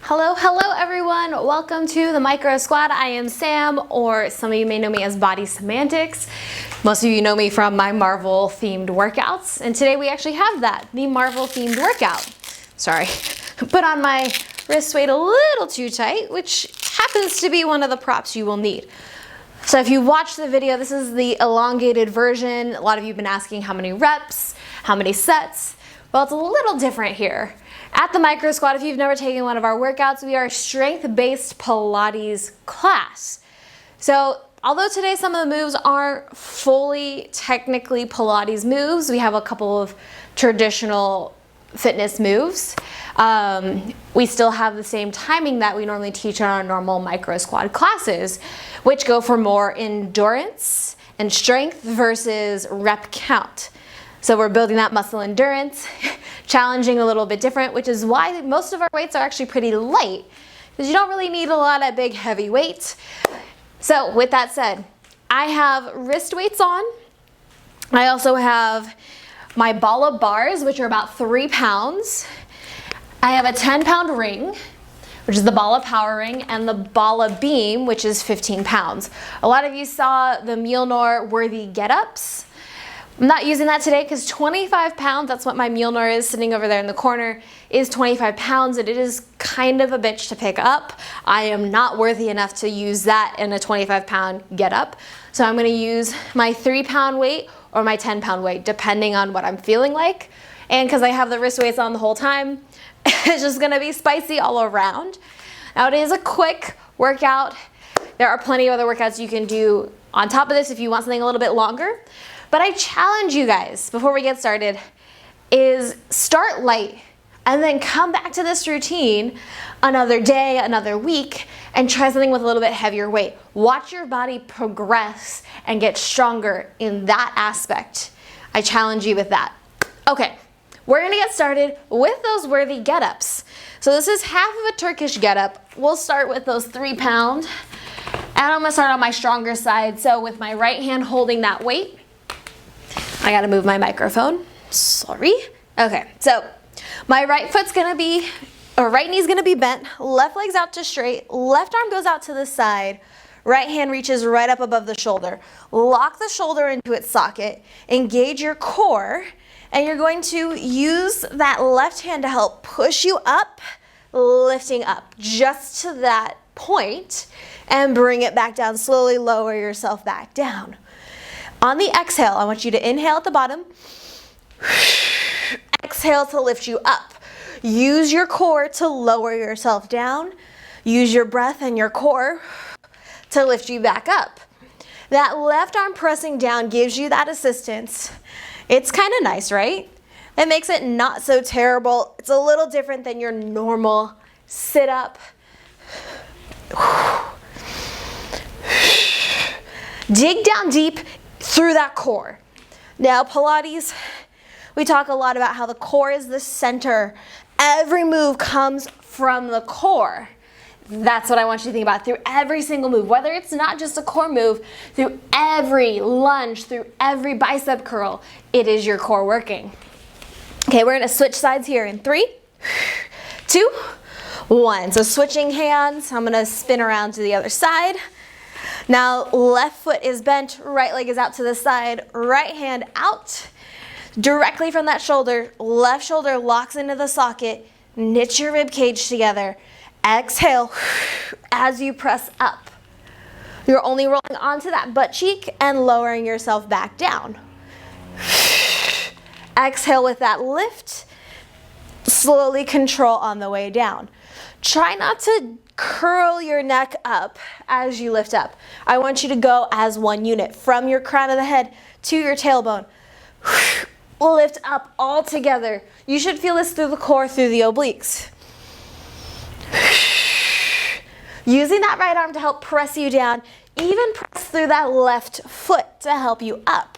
Hello everyone. Welcome to the Micro Squad. I am Sam, or some of you may know me as Body Semantics. Most of you know me from my Marvel themed workouts. And today we actually have the Marvel themed workout. Sorry, put on my wrist weight a little too tight, which happens to be one of the props you will need. So if you watched the video, this is the elongated version. A lot of you have been asking how many reps, how many sets. Well, it's a little different here. At the Micro Squad, if you've never taken one of our workouts, we are a strength-based Pilates class. So although today some of the moves aren't fully technically Pilates moves, we have a couple of traditional fitness moves. We still have the same timing that we normally teach on our normal Micro Squad classes, which go for more endurance and strength versus rep count. So we're building that muscle endurance, challenging a little bit different, which is why most of our weights are actually pretty light, because you don't really need a lot of big heavy weights. So with that said, I have wrist weights on. I also have my ball of bars, which are about 3 pounds. I have a 10-pound ring, which is the ball of power ring, and the ball of beam, which is 15 pounds. A lot of you saw the Mjolnir worthy get-ups. I'm not using that today because 25 pounds, that's what my Mjolnir is sitting over there in the corner, is 25 pounds, and it is kind of a bitch to pick up. I am not worthy enough to use that in a 25-pound get up. So I'm gonna use my 3-pound weight or my 10-pound weight, depending on what I'm feeling like. And because I have the wrist weights on the whole time, it's just gonna be spicy all around. Now it is a quick workout. There are plenty of other workouts you can do on top of this if you want something a little bit longer. But I challenge you guys, before we get started, is start light and then come back to this routine another day, another week, and try something with a little bit heavier weight. Watch your body progress and get stronger in that aspect. I challenge you with that. Okay, we're gonna get started with those worthy get-ups. So this is half of a Turkish get-up. We'll start with those 3 pound, and I'm gonna start on my stronger side. So with my right hand holding that weight, I gotta move my microphone, sorry. Okay, so my right foot's gonna be, or right knee's gonna be bent, left leg's out to straight, left arm goes out to the side, right hand reaches right up above the shoulder. Lock the shoulder into its socket, engage your core, and you're going to use that left hand to help push you up, lifting up just to that point, and bring it back down. Slowly lower yourself back down. On the exhale, I want you to inhale at the bottom, exhale to lift you up. Use your core to lower yourself down. Use your breath and your core to lift you back up. That left arm pressing down gives you that assistance. It's kind of nice, right? It makes it not so terrible. It's a little different than your normal sit-up. Dig down deep through that core. Now Pilates, we talk a lot about how the core is the center. Every move comes from the core. That's what I want you to think about through every single move, whether it's not just a core move, through every lunge, through every bicep curl, it is your core working. Okay, we're gonna switch sides here in 3, 2, 1. So switching hands, I'm gonna spin around to the other side. Now left foot is bent, right leg is out to the side, right hand out directly from that shoulder, left shoulder locks into the socket, knit your rib cage together. Exhale as you press up. You're only rolling onto that butt cheek and lowering yourself back down. Exhale with that lift, slowly control on the way down. Try not to curl your neck up as you lift up. I want you to go as one unit from your crown of the head to your tailbone. Lift up all together. You should feel this through the core, through the obliques. Using that right arm to help press you down, even press through that left foot to help you up.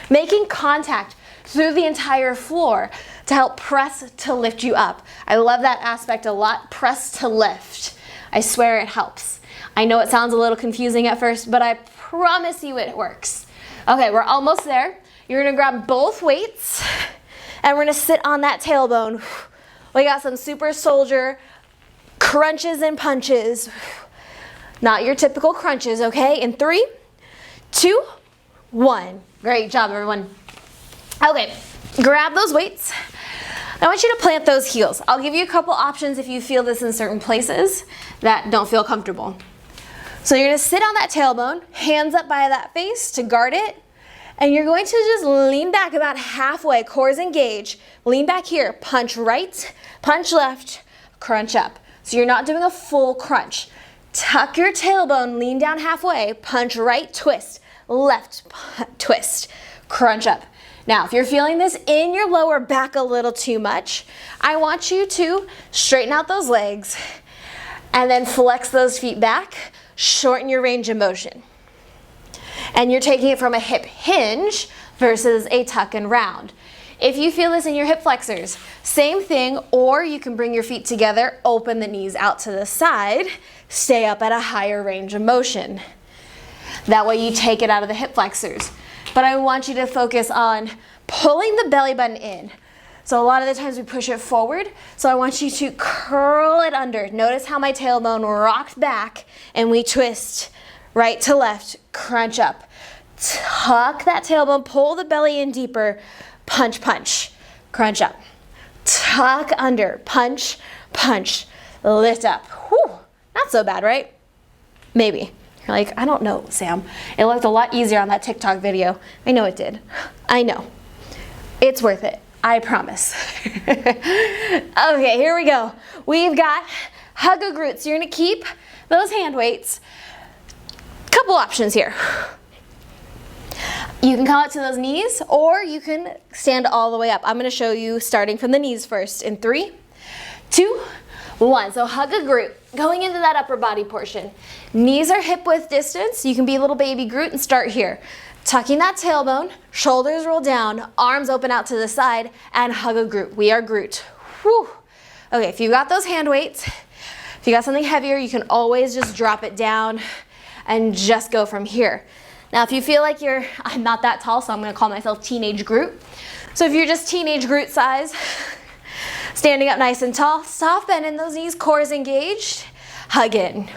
Making contact through the entire floor to help press to lift you up. I love that aspect a lot, press to lift. I swear it helps. I know it sounds a little confusing at first, but I promise you it works. Okay, we're almost there. You're gonna grab both weights and we're gonna sit on that tailbone. We got some super soldier crunches and punches. Not your typical crunches, okay? In 3, 2, 1. Great job, everyone. Okay, grab those weights. I want you to plant those heels. I'll give you a couple options if you feel this in certain places that don't feel comfortable. So you're gonna sit on that tailbone, hands up by that face to guard it, and you're going to just lean back about halfway, cores engage. Lean back here, punch right, punch left, crunch up. So you're not doing a full crunch. Tuck your tailbone, lean down halfway, punch right, twist, left, twist, crunch up. Now, if you're feeling this in your lower back a little too much, I want you to straighten out those legs and then flex those feet back, shorten your range of motion. And you're taking it from a hip hinge versus a tuck and round. If you feel this in your hip flexors, same thing, or you can bring your feet together, open the knees out to the side, stay up at a higher range of motion. That way you take it out of the hip flexors. But I want you to focus on pulling the belly button in. So a lot of the times we push it forward. So I want you to curl it under. Notice how my tailbone rocked back and we twist right to left, crunch up. Tuck that tailbone, pull the belly in deeper, punch, punch, crunch up. Tuck under, punch, punch, lift up. Whew, not so bad, right? Maybe. You're like, I don't know, Sam. It looked a lot easier on that TikTok video. I know it did. I know. It's worth it. I promise. Okay, here we go. We've got hug a Groot. So you're gonna keep those hand weights. Couple options here. You can come up to those knees or you can stand all the way up. I'm gonna show you starting from the knees first in 3, 2, 1. So hug a Groot, going into that upper body portion. Knees are hip width distance. You can be a little baby Groot and start here. Tucking that tailbone, shoulders roll down, arms open out to the side, and hug a Groot. We are Groot. Whew. Okay, if you got those hand weights, if you got something heavier, you can always just drop it down and just go from here. Now, if you feel like I'm not that tall, so I'm gonna call myself teenage Groot. So if you're just teenage Groot size, standing up nice and tall, soft bend in those knees, cores engaged, hug in.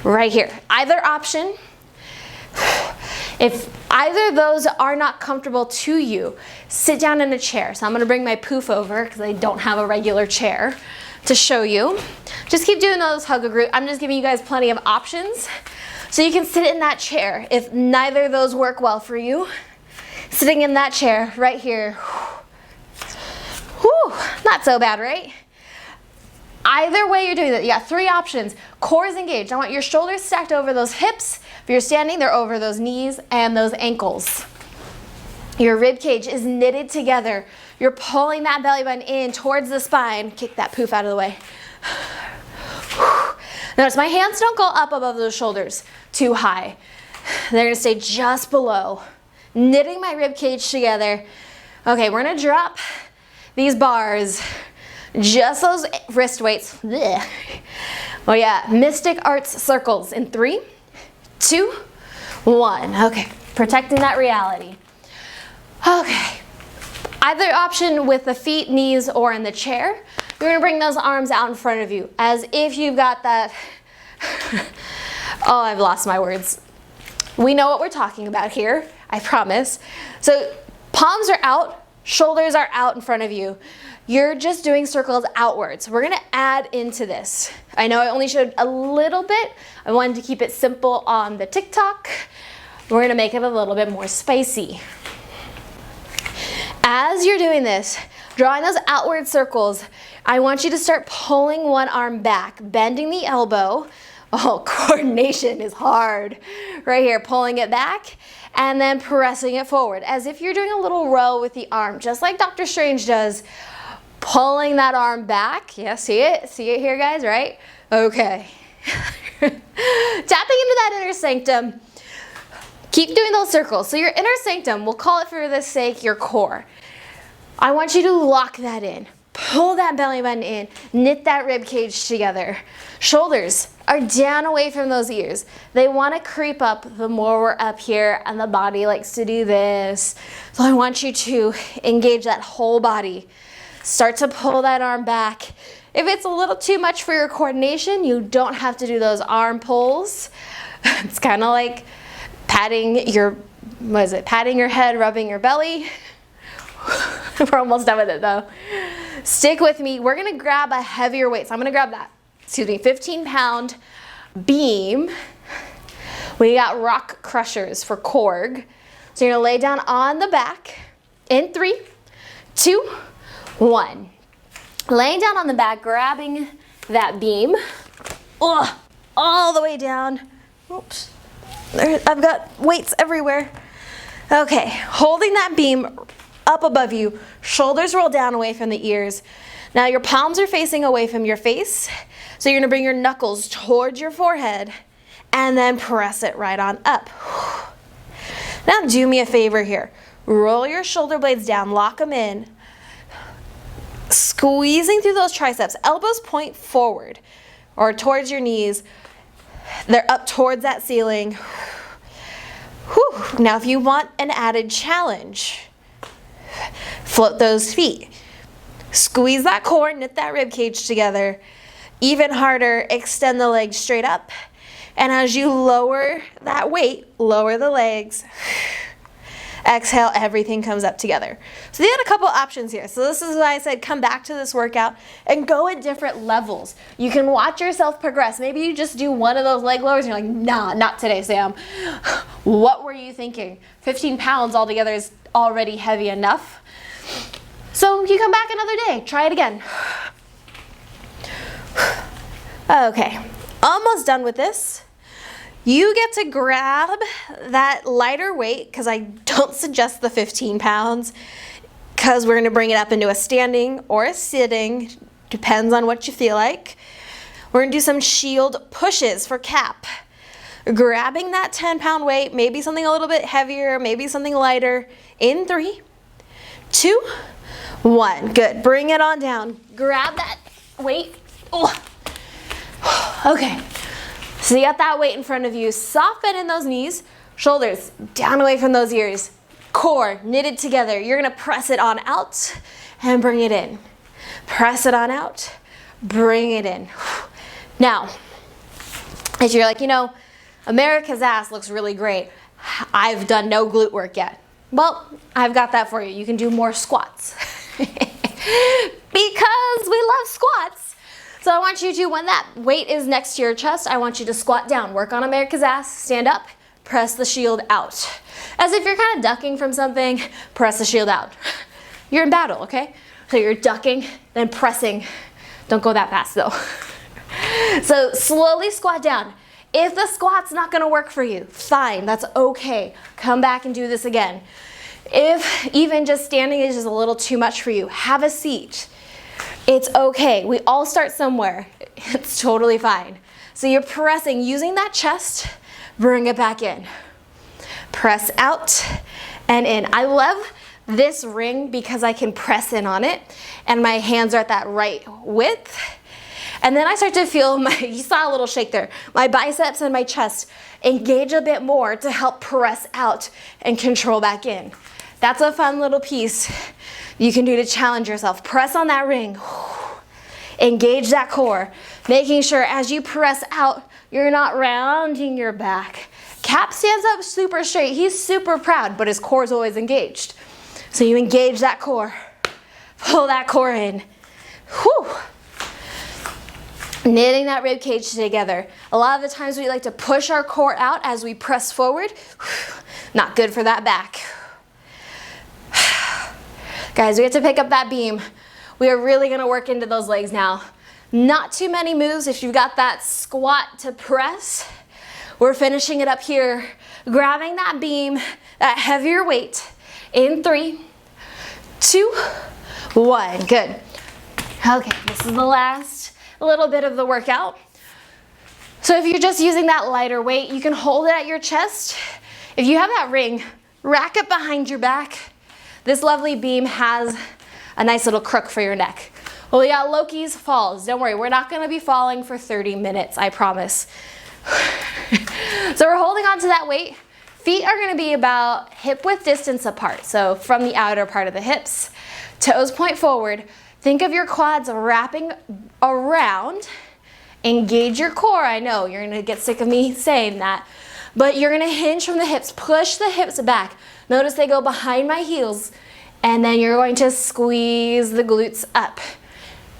Right here. Either option, if either of those are not comfortable to you, sit down in a chair. So I'm gonna bring my poof over because I don't have a regular chair to show you. Just keep doing those hug a Groot. I'm just giving you guys plenty of options. So you can sit in that chair. If neither of those work well for you, sitting in that chair right here. Whew, not so bad, right? Either way you're doing that, you got 3 options. Cores engaged. I want your shoulders stacked over those hips. If you're standing, they're over those knees and those ankles. Your rib cage is knitted together. You're pulling that belly button in towards the spine. Kick that poof out of the way. Notice my hands don't go up above those shoulders too high. They're gonna stay just below. Knitting my rib cage together. Okay, we're gonna drop these bars, just those wrist weights. Blech. Oh yeah, Mystic Arts circles in 3, 2, 1. Okay, protecting that reality. Okay, either option with the feet, knees, or in the chair. You're gonna bring those arms out in front of you as if you've got that, oh, I've lost my words. We know what we're talking about here, I promise. So palms are out, shoulders are out in front of you. You're just doing circles outwards. We're gonna add into this. I know I only showed a little bit. I wanted to keep it simple on the TikTok. We're gonna make it a little bit more spicy. As you're doing this, drawing those outward circles, I want you to start pulling one arm back, bending the elbow. Oh, coordination is hard. Right here, pulling it back and then pressing it forward as if you're doing a little row with the arm, just like Dr. Strange does. Pulling that arm back. Yeah, see it? See it here, guys, right? Okay. Tapping into that inner sanctum. Keep doing those circles. So your inner sanctum, we'll call it for the sake your core. I want you to lock that in. Pull that belly button in. Knit that rib cage together. Shoulders are down away from those ears. They want to creep up the more we're up here, and the body likes to do this. So I want you to engage that whole body. Start to pull that arm back. If it's a little too much for your coordination, you don't have to do those arm pulls. It's kind of like patting your, patting your head, rubbing your belly. We're almost done with it though. Stick with me. We're gonna grab a heavier weight. So I'm gonna grab that, 15-pound beam. We got rock crushers for Korg. So you're gonna lay down on the back in 3, 2, 1. Laying down on the back, grabbing that beam, all the way down. Oops, I've got weights everywhere. Okay, holding that beam up above you, shoulders roll down away from the ears. Now your palms are facing away from your face, so you're gonna bring your knuckles towards your forehead and then press it right on up. Now do me a favor here. Roll your shoulder blades down, lock them in. Squeezing through those triceps, elbows point forward or towards your knees. They're up towards that ceiling. Whew. Now if you want an added challenge, float those feet. Squeeze that core, knit that rib cage together. Even harder, extend the legs straight up. And as you lower that weight, lower the legs. Exhale, everything comes up together. So they had a couple options here. So this is why I said come back to this workout and go at different levels. You can watch yourself progress. Maybe you just do one of those leg lowers and you're like, nah, not today, Sam. What were you thinking? 15 pounds altogether is already heavy enough. So you come back another day, try it again. Okay, almost done with this. You get to grab that lighter weight, because I don't suggest the 15 pounds, because we're gonna bring it up into a standing or a sitting, depends on what you feel like. We're gonna do some shield pushes for cap. Grabbing that 10-pound weight, maybe something a little bit heavier, maybe something lighter, in 3, 2, 1. Good, bring it on down. Grab that weight. Okay. So you got that weight in front of you, soft bend in those knees, shoulders down away from those ears, core knitted together. You're gonna press it on out and bring it in. Press it on out, bring it in. Now, if you're like, you know, America's ass looks really great. I've done no glute work yet. Well, I've got that for you. You can do more squats. Because we love squats. So I want you to, when that weight is next to your chest, I want you to squat down, work on America's ass, stand up, press the shield out. As if you're kind of ducking from something, press the shield out. You're in battle, okay? So you're ducking, then pressing. Don't go that fast though. So slowly squat down. If the squat's not gonna work for you, fine, that's okay. Come back and do this again. If even just standing is just a little too much for you, have a seat. It's okay. We all start somewhere. It's totally fine. So you're pressing, using that chest, bring it back in. Press out and in. I love this ring because I can press in on it and my hands are at that right width. And then I start to feel you saw a little shake there, my biceps and my chest engage a bit more to help press out and control back in. That's a fun little piece you can do to challenge yourself. Press on that ring. Engage that core, making sure as you press out, you're not rounding your back. Cap stands up super straight. He's super proud, but his core is always engaged. So you engage that core. Pull that core in. Whew. Knitting that rib cage together. A lot of the times we like to push our core out as we press forward. Not good for that back. Guys, we have to pick up that beam. We are really gonna work into those legs now. Not too many moves if you've got that squat to press. We're finishing it up here, grabbing that beam, that heavier weight, in 3, 2, 1, good. Okay, this is the last little bit of the workout. So if you're just using that lighter weight, you can hold it at your chest. If you have that ring, rack it behind your back. This lovely beam has a nice little crook for your neck. Well, we got Loki's falls. Don't worry, we're not gonna be falling for 30 minutes, I promise. So we're holding on to that weight. Feet are gonna be about hip width distance apart. So from the outer part of the hips, toes point forward, Think of your quads wrapping around. Engage your core. I know you're gonna get sick of me saying that, but you're gonna hinge from the hips. Push the hips back. Notice they go behind my heels, and then you're going to squeeze the glutes up.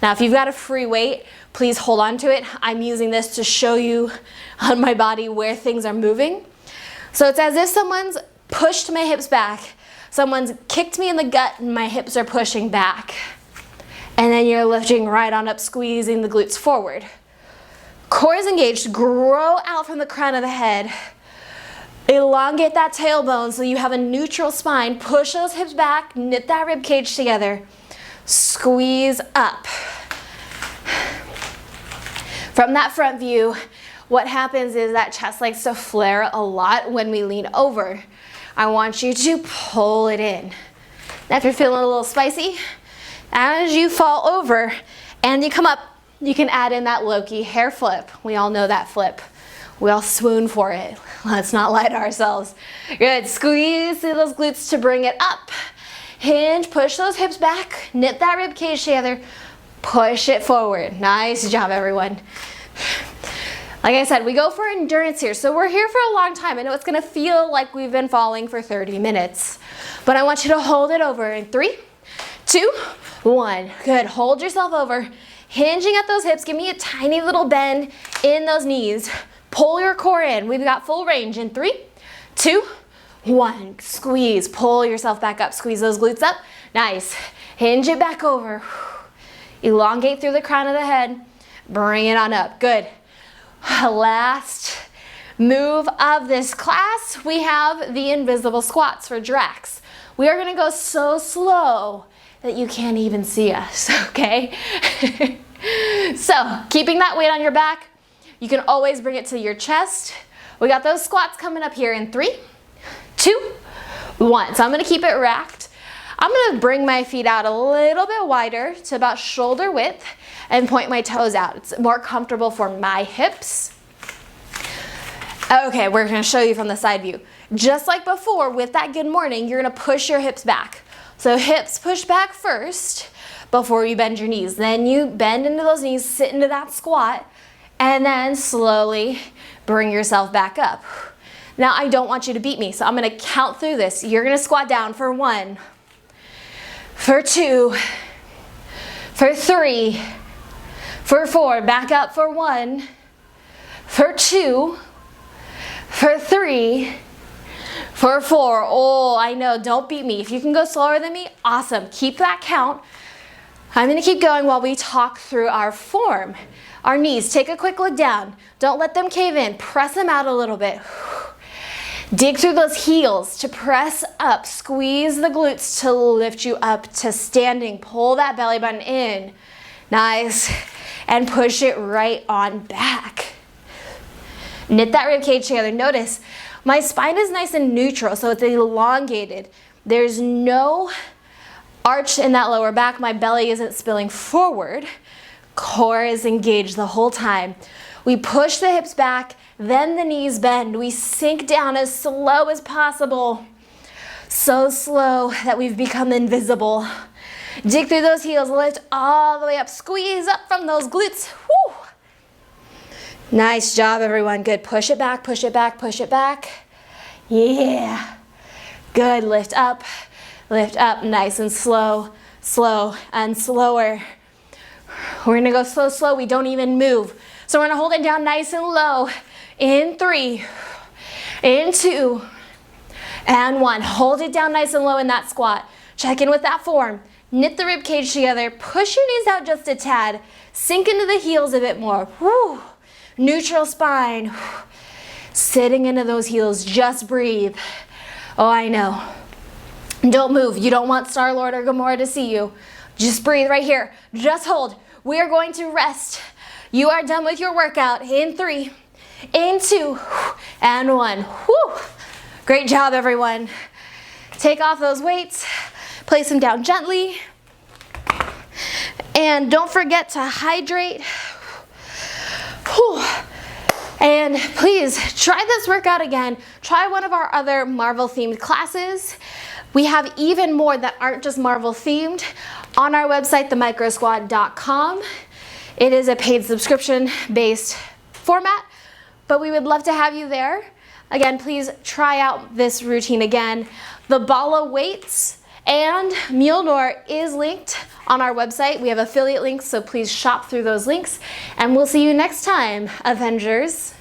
Now, if you've got a free weight, please hold on to it. I'm using this to show you on my body where things are moving. So it's as if someone's pushed my hips back. Someone's kicked me in the gut and my hips are pushing back. And then you're lifting right on up, squeezing the glutes forward. Core is engaged. Grow out from the crown of the head. Elongate that tailbone so you have a neutral spine. Push those hips back. Knit that rib cage together. Squeeze up. From that front view, what happens is that chest likes to flare a lot when we lean over. I want you to pull it in. Now if you're feeling a little spicy, as you fall over and you come up, you can add in that Loki hair flip. We all know that flip. We all swoon for it. Let's not lie to ourselves. Good, squeeze through those glutes to bring it up. Hinge, push those hips back, knit that rib cage together, push it forward. Nice job, everyone. Like I said, we go for endurance here. So we're here for a long time. I know it's gonna feel like we've been falling for 30 minutes, but I want you to hold it over in 3, 2, 1. Good, hold yourself over. Hinging at those hips, give me a tiny little bend in those knees. Pull your core in. We've got full range in 3, 2, 1. Squeeze, pull yourself back up. Squeeze those glutes up. Nice. Hinge it back over. Elongate through the crown of the head. Bring it on up. Good. Last move of this class, we have the invisible squats for Drax. We are gonna go so slow that you can't even see us, okay? So, keeping that weight on your back, you can always bring it to your chest. We got those squats coming up here in 3, 2, 1. So I'm gonna keep it racked. I'm gonna bring my feet out a little bit wider to about shoulder width and point my toes out. It's more comfortable for my hips. Okay, we're gonna show you from the side view. Just like before, with that good morning, you're gonna push your hips back. So hips push back first before you bend your knees. Then you bend into those knees, sit into that squat, and then slowly bring yourself back up. Now I don't want you to beat me, so I'm gonna count through this. You're gonna squat down for 1, for 2, for 3, for 4, back up for 1, for 2, for 3, for 4. Oh, I know, don't beat me. If you can go slower than me, awesome. Keep that count. I'm gonna keep going while we talk through our form. Our knees, take a quick look down. Don't let them cave in. Press them out a little bit. Dig through those heels to press up. Squeeze the glutes to lift you up to standing. Pull that belly button in. Nice. And push it right on back. Knit that rib cage together. Notice my spine is nice and neutral, so it's elongated. There's no arch in that lower back. My belly isn't spilling forward. Core is engaged the whole time. We push the hips back, then the knees bend. We sink down as slow as possible. So slow that we've become invisible. Dig through those heels, lift all the way up. Squeeze up from those glutes. Woo. Nice job, everyone. Good. Push it back, push it back, push it back. Yeah. Good. Lift up, nice and slow, slow and slower. We're gonna go slow, slow. We don't even move. So we're gonna hold it down nice and low. In 3, in 2, and 1. Hold it down nice and low in that squat. Check in with that form. Knit the rib cage together. Push your knees out just a tad. Sink into the heels a bit more. Woo. Neutral spine. Sitting into those heels. Just breathe. Oh, I know. Don't move. You don't want Star-Lord or Gamora to see you. Just breathe right here. Just hold. We are going to rest. You are done with your workout in 3, in 2, and 1. Woo. Great job, everyone. Take off those weights. Place them down gently. And don't forget to hydrate. Whew. And please try this workout again. Try one of our other Marvel themed classes. We have even more that aren't just Marvel themed. on our website, themicrosquad.com. It is a paid subscription-based format, but we would love to have you there. Again, please try out this routine again. The Bala weights and Mjolnir is linked on our website. We have affiliate links, so please shop through those links, and we'll see you next time, Avengers.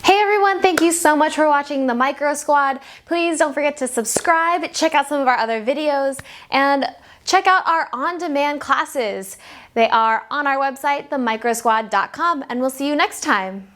Hey everyone, thank you so much for watching the Micro Squad. Please don't forget to subscribe, check out some of our other videos, and check out our on-demand classes. They are on our website, themicrosquad.com, and we'll see you next time.